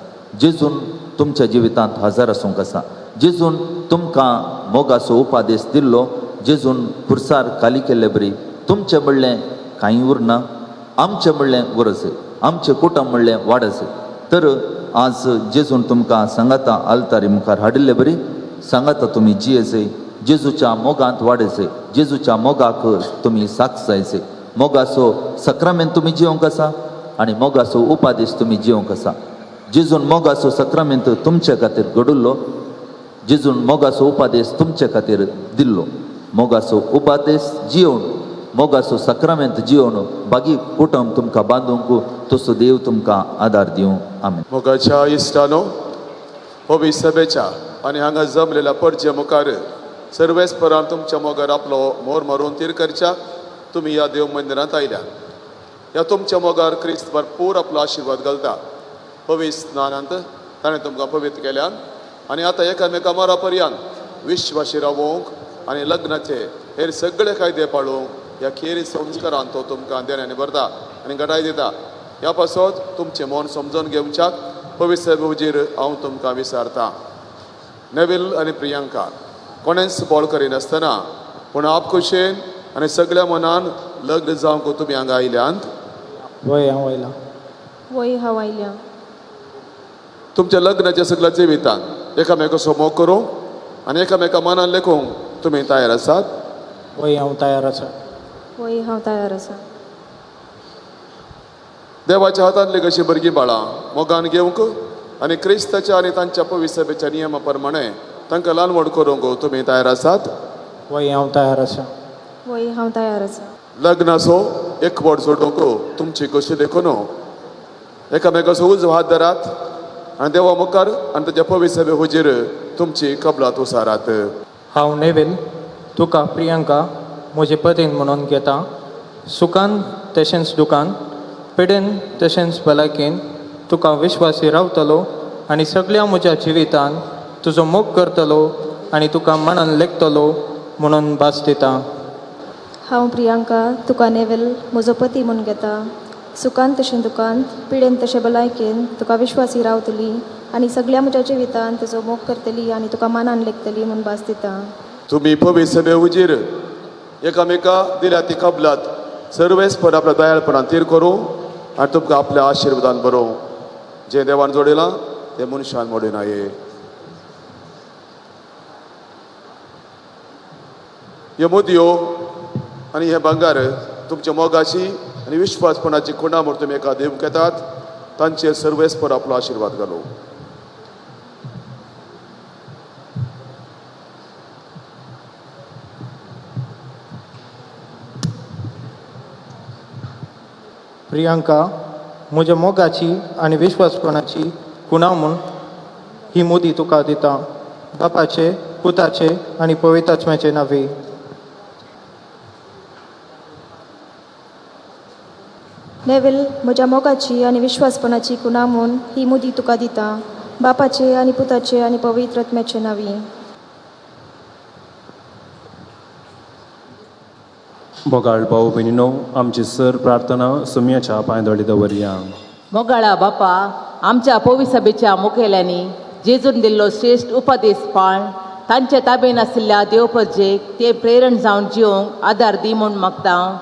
जेजून तुमच्या जिवितांत हजर आसूंक आसा. जेजून तुमकां मोगाचो उपादेश दिल्लो. जेजून कुर्सार खाली केल्ले बरी तुमचें म्हणलें कांय उरना. आमचें म्हणलें उरचें. आमचें कुटुंब म्हणलें वाडचें. तर आज जेजून तुमकां सांगाता आल्तारी मुखार हाडिल्ले बरी सांगाता तुमी जियेचें. जेजूच्या मोगांत वाडचें. जेजूच्या मोगाक तुमी साक्ष जायचें. मोगाचो सक्रामेंत तुमी जिवंक आसा आनी मोगाचो उपादेश तुमी जिवंक आसा. जेजून मोगाचो सक्रामेंत तुमचे खातीर घडुल्लो. जेजून मोगाचो उपादेश तुमचे खातीर दिल्लो. मोगाचो उपादेश जिवन मोगाचो सक्रामेंत जिवन बागी कुटुंब तुमकां बांदूंक तसो देव तुमकां आदार दिवं. आमेन. मोगाच्या इश्टानो पवित्र सभेच्या आनी हांगा जमलेल्या परचे मुखार सर्वेस्परान तुमच्या मोगार आपलो मोर मारून तीर करच्या तुमी ह्या देव मंदिरांत आयल्या. ह्या तुमच्या मोगार क्रिस्त भरपूर आपलो आशिर्वाद घालता. पवित्र स्नानांत ताणें तुमकां पवित्र केल्यान आनी आतां एकामेका मोरा पर्यंत विश्वासी रावूंक आनी लग्नाचे हेर सगळे कायदे पाळूंक ह्या खेरी संस्कारान तो तुमकां देण्याने भरता आनी घटाय दिता. ह्या पासत तुमचें मन समजून घेवच्याक पवित्र सभेचेर हांव तुमकां विचारतां. नेविल आनी प्रियांका कोणेंच बोळ करिनासतना पूण आपखुशेन आनी सगळ्या मनान लग्न जावंक तुमी हांगा आयल्यांत. वय हांव आयला. वय हांव आयल्या. तुमच्या लग्नाच्या सगळ्या जिवितांत एकामेकाचो मोग करूंक आनी एकामेका मनान लेखूंक तुमी तयार आसात. वय हांव तयार आसा. वय हांव तयार आसा. देवाच्या हातांतली कशी भुरगीं बाळां मोगान घेवंक आनी क्रिस्ताच्या आनी तांच्या पवित्र सभेच्या नियमा प्रमाणे तांकां ल्हान व्हड करूंक तुमी तयार आसात. वय हांव तयार आसा. वय हांव तयार आसा. लग्नाचो एक व्हड सोडूंक तुमची कशी देखून एकामेकाचो उजो हात धरात आनी देवा मुखार आनी ताच्या पवित्र सभे हुजीर तुमची कबलात उसारात. हांव नेविल तुका प्रियांका म्हजे पत्नी म्हणून घेता. सुखान तशेंच दुखान पिडेन तशेंच भलायकेन तुका विश्वासी रावतलो आनी सगळ्या म्हज्या जिवितान तुजो मोग करतलो आनी तुका मनान लेखतलो म्हणून भास दिता. हांव प्रियांका तुका नेविल म्हजो पती म्हणून घेता. सुखान तशें दुखान पिडेन तशें भलायकेन तुका विश्वासी रावतली आनी सगळ्या म्हज्या जिवितान तुजो मोग करतली आनी तुका मनान लेखतली म्हूण भास दिता. तुमी पवित्र सभे हुजीर एकामेका दिल्या ती कबलात सर्वेस्पर आपल्या दयाळपणान तीर करूं आनी तुमकां आपल्या आशिर्वादान बरों. जें देवान जोडिलां तें मनशान मोडिनाये. ह्यो मुदयो आनी हे भांगर तुमच्या मोगाची आनी विश्वासपणाची खुणा म्हूण तुमी एका दिवंक येतात. तांचेर सर्वेस्पर आपलो आशिर्वाद घालो. प्रियांका, म्हज्या मोगाची आनी विश्वासपणाची खुणाव म्हूण ही मुदी तुका दिता. बापाचे, पुताचे आनी पवित्र आत्म्याचे नांवे. नेविल, म्हज्या मोगाची आनी विश्वासपणाची खुणाव म्हूण ही मुदी तुका दिता. बापाचे आनी पुताचे आनी पवित्र आत्म्याचे नांवे. मोगाळ भाऊ भयणीनो, आमची सर प्रार्थना सुमयाच्या पांयदळी दवरया. मोगाळा बापा, आमच्या पवित्र सभेच्या मुखेल्यांनी जेजून दिल्लो श्रेश्ठ उपदेश पाळ तांचे ताबेन आशिल्ल्या देवप्रजेक ते प्रेरण जावन जिवंक आदार दी म्हूण मागता.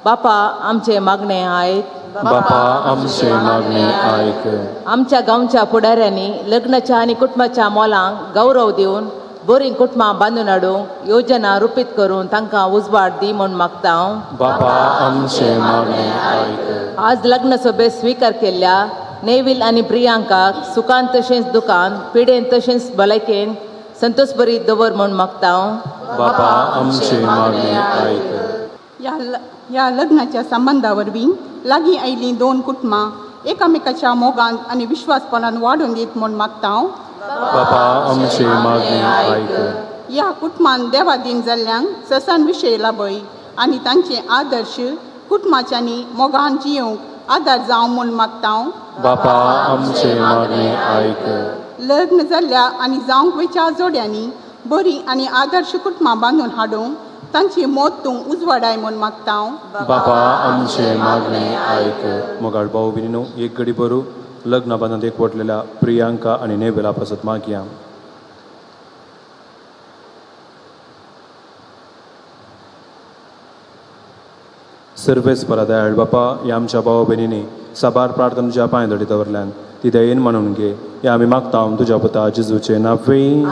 बापा, आमचे मागणे आयक. बापा, आमचे मागणे आयक. आमच्या गांवच्या फुडाऱ्यांनी लग्नाच्या आनी कुटुंबाच्या मोलांक गौरव दिवन बरीं कुटुंबां बांदून हाडूंक योजना रुपीत करून तांकां उजवाड दी म्हूण मागता. बापा, आमचे मागणे आयक. आज लग्न सभेत स्वीकार केल्ल्या नेविल आनी प्रियांकाक सुखान तशेंच दुखान, पिडेन तशेंच भलायकेन संतोष बरी दवर म्हूण मागता. बापा, आमचे मागणे आयक. ह्या लग्नाच्या संबंधा वरवीं लागीं आयलीं दोन कुटुंबां एकामेकाच्या मोगान आनी विश्वासपणान वाडून दीत म्हूण मागता. बापा, आमचे मागणे आयक. ह्या कुटुंबान देवाधीन जाल्ल्यांक ससान विशय लाभय आनी तांचे आदर्श कुटुंबाच्यांनी मोगान जियोंक आदार जावं म्हूण मागता. बापा, आमचे मागणे आयक. लग्न जाल्ल्या आनी जावंक वेच्या जोड्यांनी बरीं आनी आदर्श कुटुंबां बांदून हाडूंक तांची मोत तूं उजवाडाय म्हूण मागता. बापा, आमचे मागणे आयक. मोगाळ भाऊ भयणीनो, एक घडी बरू लग्न बांदत एकवटलेल्या प्रियांका आनी नेविला पासत मागया. सर्वेस्परा दयाळ बापा, ह्या आमच्या भावा भयणींनी साबार प्रार्थना तुज्या पांयदळी दवरल्यान ती दयेन म्हणून घे. हे आमी मागता तुज्या पुता जेजूचे नांवे.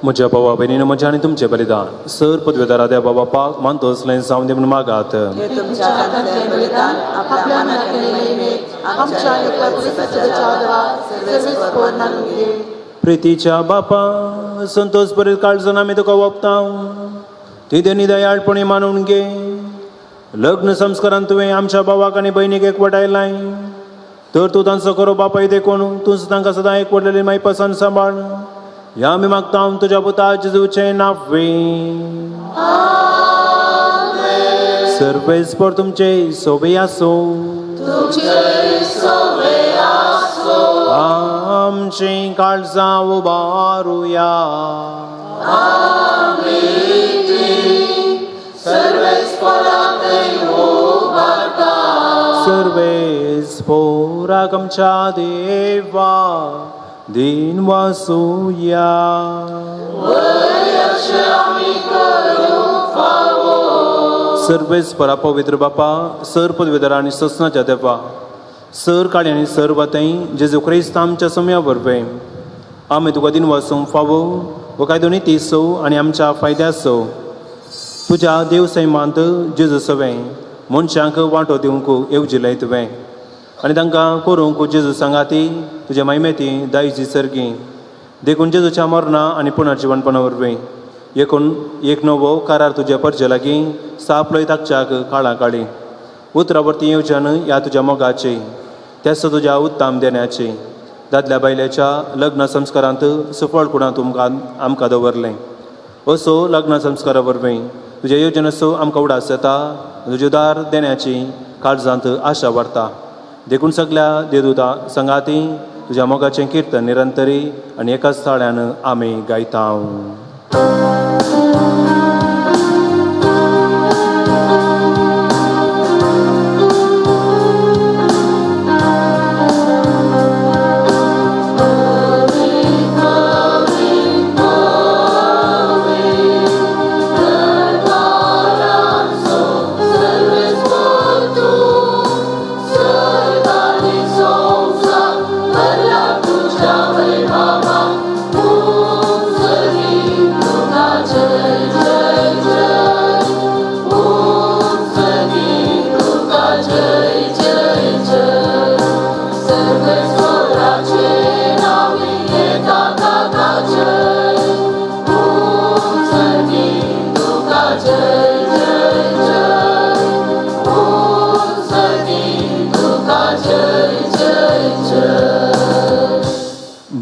म्हज्या भावा भयणीनो, म्हज्या आनी तुमचें बलिदान सर पदवेदारा देवा बापाक मानतो असलें जावं दे म्हूण मागात. प्रितीच्या बापा, संतोष बरें काळजान आमी तुका ओंपता. तिथे निदयाळपणी मानून घे. लग्न संस्कारान तुवें आमच्या भावाक आनी भयणीक एकवटायलाय, तर तूं तांचो खरो बापाय देखून तूंच तांकां सदां एकवटलेली माई पसंत सांबाळ. ह्या आमी मागता तुज्या पुता जेजूचे नांवे. सर्वेस्पर तुमचे सोबे आसूं. आमची काळजां उबारुया. सर्वेस्पराक आमच्या देवा दिन वासूया. सर्वेस्परा पवित्र बापा, सर पदवीधर आनी ससनाच्या देवा, सर काळी आनी सर वताई जेजू क्रिस्त आमच्या समया वरवें आमी तुका दिन वासूंक फावो व काय दोनी तिसो आनी आमच्या फायद्याचो तुज्या देव सैमांत जेजू सवें मनशांक वांटो दिवंक येवजिल्लें तुवें आनी तांकां करूंक जेजू सांगाती तुज्या महिमेती दायजी सर्गी देखून जेजूच्या मरणा आनी पुनर्जीवनपणा वरवीं एक नवो करार तुज्या परजे लागीं सापलय ताकच्याक काळा काळी उतरावर्ती येवजन ह्या तुज्या मोगाची त्यास तुज्या उत्ताम देण्याची दादल्या बायलेच्या लग्न संस्कारांत सुफळपणां तुमकां आमकां दवरलें. असो लग्न संस्कारा वरवीं तुज्या येवजणेचो आमकां उडास येता. तुजें दार देण्याची काळजांत आशा वाडटा. देखून सगळ्या देदूता संगाती तुज्या मोगाचें किर्तन निरंतरी आनी एकाच ताळ्यान आमी गायता.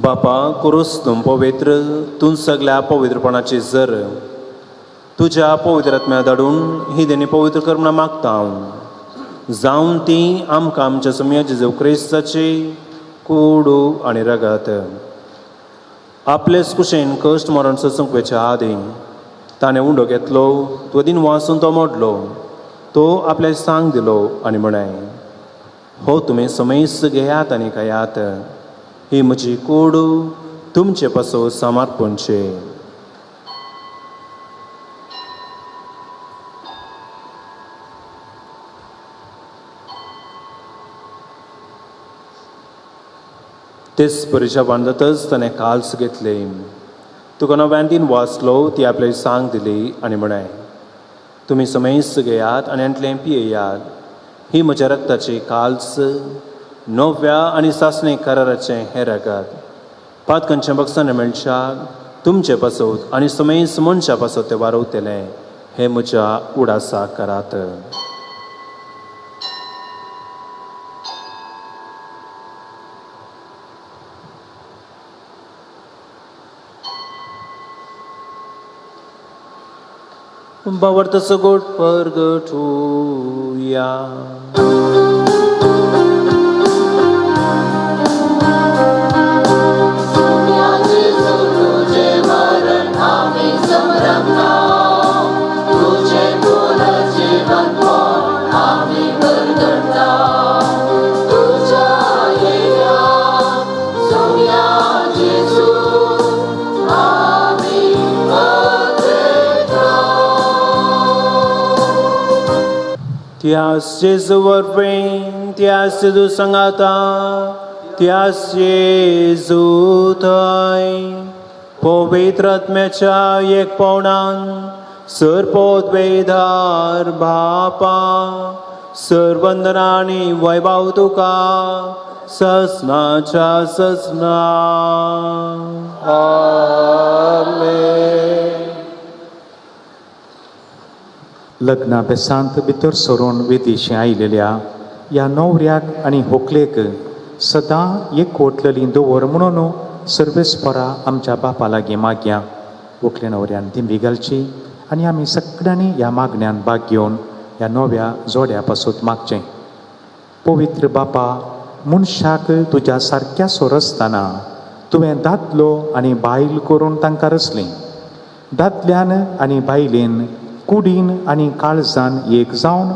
बापा कुरुस तुम पवित्र तूं सगळ्या पवित्रपणाची जर तुज्या पवित्रात्म्या धाडून ही देणी पवित्र करमना मागता जावन ती आमकां आमच्या समया जेजू क्रिस्ताची कूड आनी रगत आपलेच कुशेन कश्ट मरण सोसूंक वेच्या आदी ताणें उंडो घेतलो तो दिन वासून तो मोडलो तो आपल्या सांग दिलो आनी म्हणाय हो तुमी समयस घेयात आनी खायात ही म्हजी कूड तुमचे पासो समर्पणचे. तेच परिच्या बांदतच ताणें काल्स घेतले तुका नव्यान दिन वाचलो ती आपल्या सांग दिली आनी म्हणाय तुमी समयस घेयात आनी एकलें पियेयात ही म्हज्या रक्ताची काल्स नव्या आनी सासणे कराराचें हें रगत पातकांच्या बक्षांनी मेळच्याक तुमचे पासत आनी समयस मनशा पासत ते वारवतलें हें म्हज्या उडासा करात. बावर्तसो गोड परगटूया. Tias Jesu warping, tias Jesu sangata, tias Jesu thai, पवित्रात्म्याच्या एक पौडान सरपोत वेदार बापा सरवंदनानी वैभव तुका ससनाच्या ससना. आमेन. लग्ना बेसांत भितर सरून वेदेशी आयिल्ल्या ह्या न्हवऱ्याक आनी व्हंकलेक सदां एक ओटलली दवर म्हणून सर्वेस्परा आमच्या बापा लागीं मागया. व्हंकले न्हवऱ्यान दिंबी घालची आनी आमी सगळ्यांनी ह्या मागण्यान भाग घेवन ह्या नव्या जोड्या पासून मागचें. पवित्र बापा मनशाक तुज्या सारक्या सोरसतना तुवें दादलो आनी बायल करून तांकां रचलें. दादल्यान आनी बायलेन कुडीन आनी काळजान एक जावन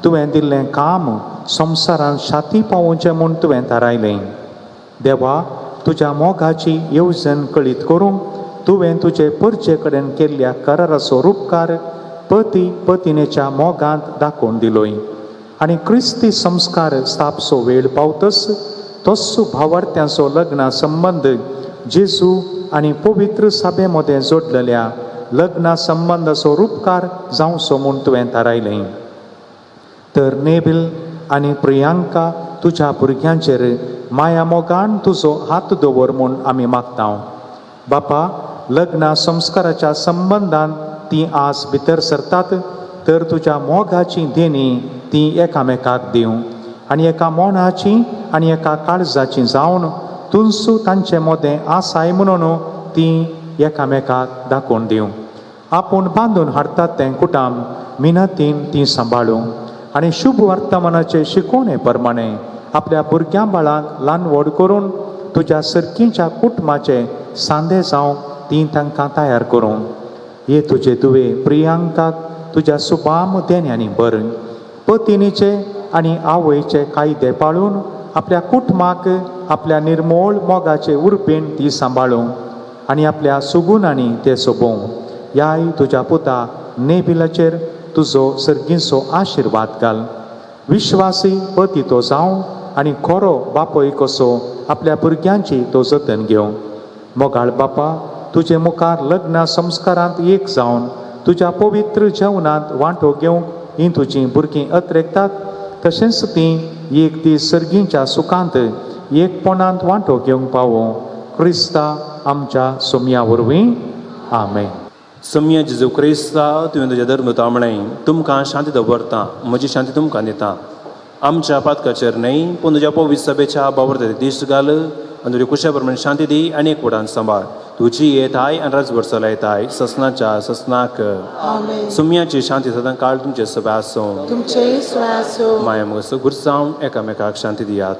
तुवें दिल्लें काम संवसारांत शाती पावोवचें म्हूण तुवें थारायलें. देवा तुज्या मोगाची येवजण कळीत करूंक तुवें तुजे परचे कडेन केल्ल्या कराराचो उपकार पती पत्नीच्या मोगांत दाखोवन दिलोय आनी क्रिस्ती संस्कार स्थापचो वेळ पावतस तस्सो भावार्थ्यांचो लग्ना संबंध जेजू आनी पवित्र सभे मदें जोडलेल्या लग्ना संबंधाचो उपकार जावचो म्हूण तुवें थारायलें. तर नेबिल आनी प्रियांका तुज्या भुरग्यांचेर माया मोगान तुजो हात दवर म्हूण आमी मागता. बापा, लग्ना संस्काराच्या संबंधान ती आस भितर सरतात तर तुज्या मोगाची देणी ती एकामेकाक दिवं आनी एका मोनाची आनी एका काळजाची जावन तुलसू तांचे मोदें आसाय म्हणून ती एकामेकाक दाखोवन दिवं. आपूण बांदून हाडटात तें कुटाम मिनतीन ती सांबाळूं आनी शुभ वर्तमानाचे शिकोवणे प्रमाणे आपल्या भुरग्यां बाळांक ल्हान व्हड करून तुज्या सर्तीच्या कुटुंबाचे सांदे जावंक ती तांकां तयार करूं. हे तुजे तुवे प्रियांकाक तुज्या सुबाम देण्यांनी भर. पत्नीचे आनी आवयचे कायदे पाळून आपल्या कुटुंबाक आपल्या निर्मोळ मोगाचे उर्बेन ती सांबाळूं आनी आपल्या सुगुणांनी ते सोबों. ह्याय तुज्या पुता नेबिलाचेर तुजो सर्गीचो आशिर्वाद घाल. विश्वासी पती तो जावं आनी खरो बापोय कसो आपल्या भुरग्यांची तो जतन घेवं. मोगाळ बापा, तुजे मुखार लग्ना संस्कारांत एक जावन तुज्या पवित्र जेवणांत वांटो घेवंक ही तुजीं भुरगीं अत्रेकतात तशेंच तीं एक दीस सर्गीच्या सुखांत एकपणांत वांटो घेवंक पावो. क्रिस्ता आमच्या सोम्या वरवीं. आमेन. सम्य जेजू क्रिस्ता तुवें तुज्या धर्मतामणें तुमकां शांती दवरता, म्हजी शांती तुमकां दिता. आमच्या पातकाचेर न्हय पूण तुज्या पवित्र सभेच्या बाबरते दिश्ट घाल आनी तुजे कुशा प्रमाणे शांती दी आनी एक वडान सांबाळ. तुजी येताय आनी राजभर चलयताय ससनाच्या ससनाक. सुम्याची शांती सदां काळ तुमचे सभा आसूं. माया मोग गुरसावन एकामेकाक शांती दियात.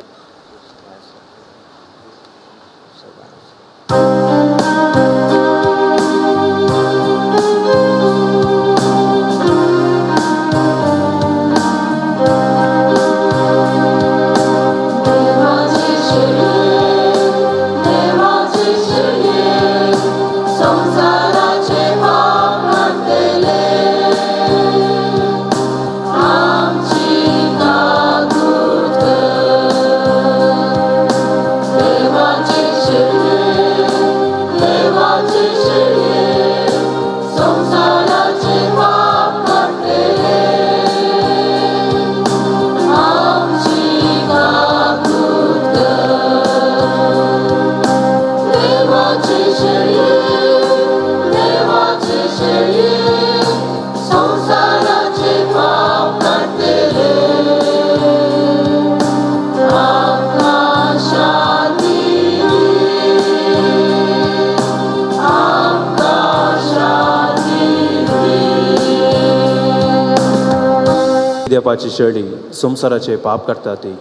देवाची शेळी संसाराचे पाप करता ती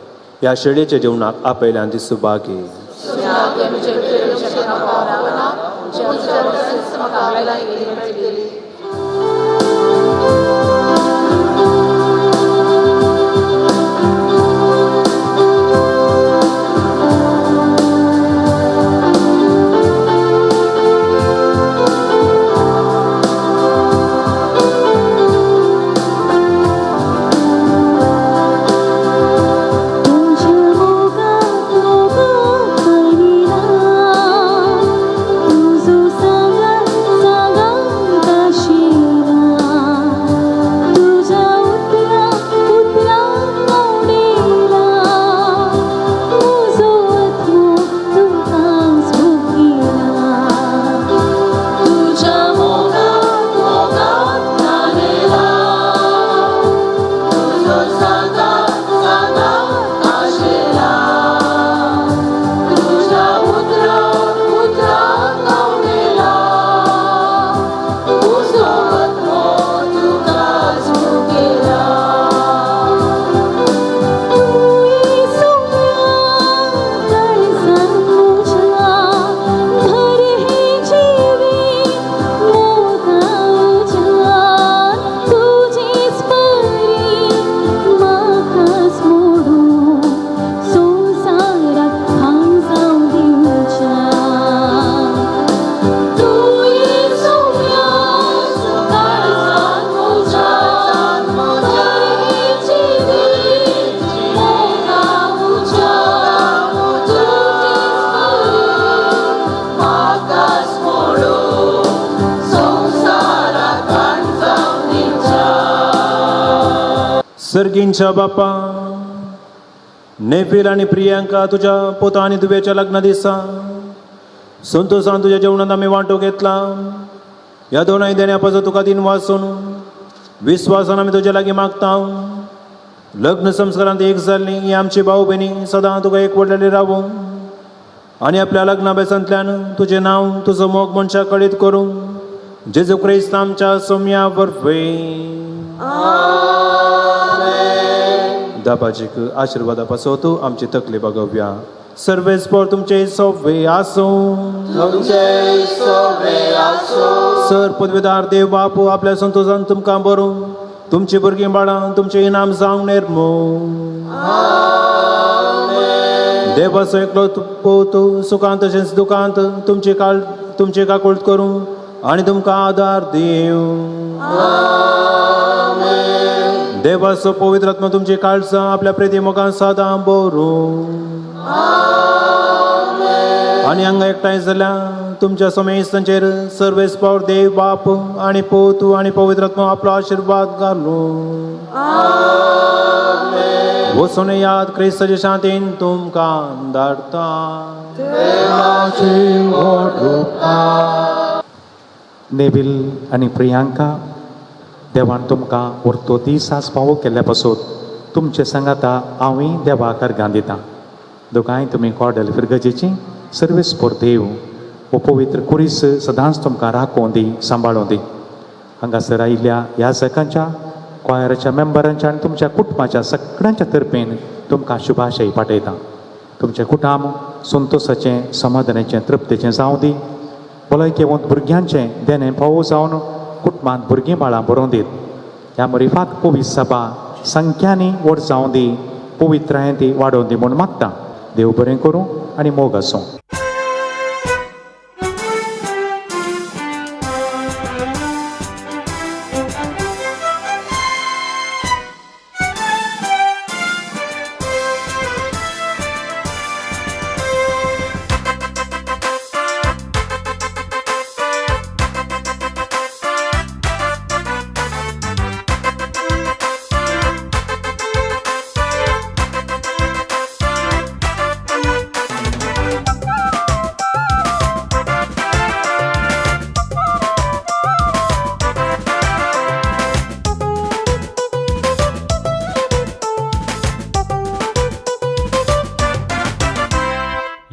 ह्या शेळयेच्या जेवणाक आपयल्यान ती सुभागी. तुझो सांगा सर्गींच्या बापा, नेफिल आणि प्रियांका तुझ्या पोता आणि दुव्याच्या लग्ना दिसा संतोषान तुझ्या जेवणात आम्ही वांटो घेतला. या दोनही देण्यापासून तुका दिन वाचून विश्वासान आम्ही तुझ्या लागी मागता. लग्न संस्कारांत एक जाल्ली ही आमची भाऊ बहिणी सदां तुका एक वडलेली रावू आणि आपल्या लग्नाभ्यासांतल्यान तुझे नाव तुझं मोग मनशा कळीत करून जेजू ख्रिस्त आमच्या सौम्या वरवे दाबाजीक आशीर्वादापासून तू आमची तकली बघव्या. सर्वेस्पर तुमचे सव्वे आसो सर पदवीदार देव बापू आपल्या संतोषान तुमकां बरोवन तुमची भुरगीं बाळां तुमचे इनाम जावंक निर्मो. देवाचो एकलो पोवतो सुखांत तशेंच दुखांत तुमची काकुळट करूं आनी तुमकां आदार दिव. देवाचो पवित्र आत्मा तुमची काळजां आपल्या प्रेती मोगान सदां बरों आनी हांगा एकठांय जाल्या तुमच्या समेस्तांचेर सर्वेस्पर देव बाप आनी पोतू आनी पवित्र आत्मा आपलो आशीर्वाद घालूं. वचून याद क्रिस्ताचे शांतीन तुमकां धाडटा. नेविल आनी प्रियांका, देवान तुमकां व्हरतो दीस आस्पावो केल्ल्या पासून तुमचे सांगाता हांवूय देवाक अर्गां दितां. दोगांय तुमी कॉडल फिरगजेची सर्वीस पोर देव हो पवित्र कुरीस सदांच तुमकां राखों दी सांबाळूं दी. हांगासर आयिल्ल्या ह्या सकाळच्या क्वायराच्या मेंबरांच्या आनी तुमच्या कुटुंबाच्या सगळ्यांच्या तर्फेन तुमकां शुभाशय पाठयतां. तुमचें कुटुंब संतोशाचें समाधानाचें तृप्तीचें जावं दी. भलायकेवंत भुरग्यांचें देणें फावो जावन कुटुंबांत भुरगीं बाळां बरोवन दीत. ह्या मरिफात पवित्र सभा संख्यांनी व्हड जावं दी, पवित्रायेन ती वाडोवन दी म्हूण मागता. देव बरें करूं आनी मोग आसूं.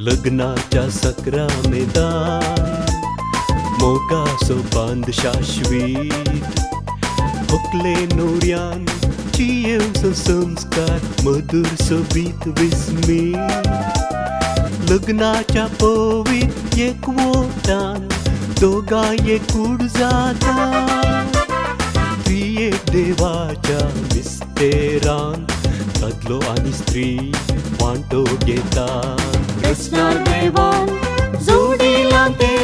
लग्नाच्या सक्रामेदान मोगाचो बांद शाश्वीत हुकले नोऱ्यान जियेवचो संस्कार मधुर सोबीत विस्मीत. लग्नाच्या पवित्र एकवटान दोगांय एकूड जाता. त्रियेक देवाच्या मिस्तेरान दादलो आनी स्त्री वांटो घेता. कृष्णा देवान जोडिला ते